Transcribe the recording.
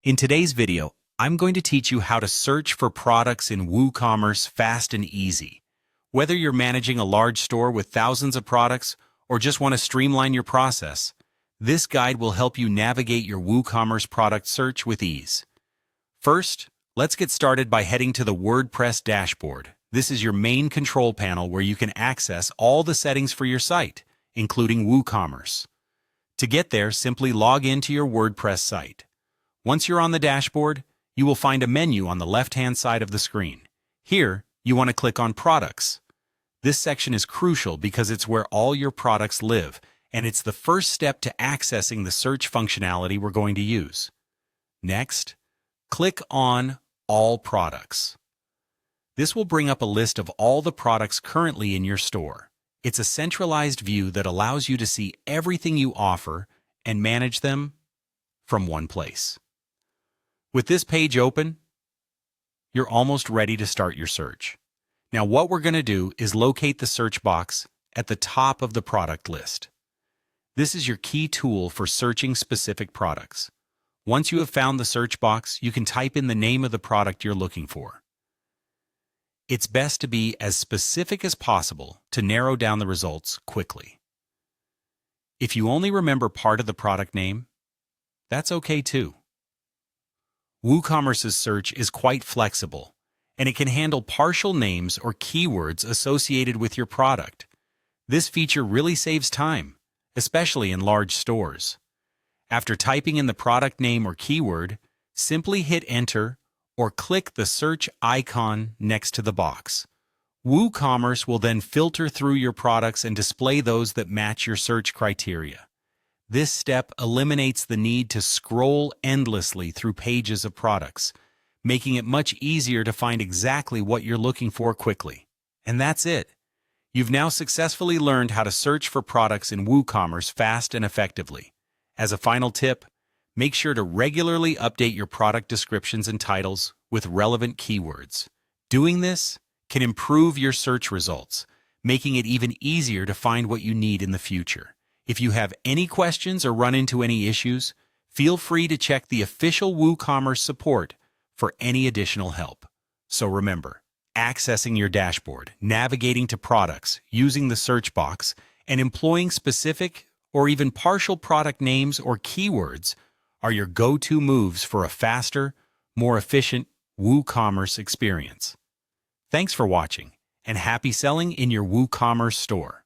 In today's video, I'm going to teach you how to search for products in WooCommerce fast and easy. Whether you're managing a large store with thousands of products or just want to streamline your process, this guide will help you navigate your WooCommerce product search with ease. First, let's get started by heading to the WordPress dashboard. This is your main control panel where you can access all the settings for your site, including WooCommerce. To get there, simply log into your WordPress site. Once you're on the dashboard, you will find a menu on the left-hand side of the screen. Here, you want to click on Products. This section is crucial because it's where all your products live, and it's the first step to accessing the search functionality we're going to use. Next, click on All Products. This will bring up a list of all the products currently in your store. It's a centralized view that allows you to see everything you offer and manage them from one place. With this page open, you're almost ready to start your search. Now, what we're going to do is locate the search box at the top of the product list. This is your key tool for searching specific products. Once you have found the search box, you can type in the name of the product you're looking for. It's best to be as specific as possible to narrow down the results quickly. If you only remember part of the product name, that's okay too. WooCommerce's search is quite flexible, and it can handle partial names or keywords associated with your product. This feature really saves time, especially in large stores. After typing in the product name or keyword, simply hit Enter or click the search icon next to the box. WooCommerce will then filter through your products and display those that match your search criteria. This step eliminates the need to scroll endlessly through pages of products, making it much easier to find exactly what you're looking for quickly. And that's it. You've now successfully learned how to search for products in WooCommerce fast and effectively. As a final tip, make sure to regularly update your product descriptions and titles with relevant keywords. Doing this can improve your search results, making it even easier to find what you need in the future. If you have any questions or run into any issues, feel free to check the official WooCommerce support for any additional help. So remember, accessing your dashboard, navigating to products, using the search box, and employing specific or even partial product names or keywords are your go-to moves for a faster, more efficient WooCommerce experience. Thanks for watching, and happy selling in your WooCommerce store.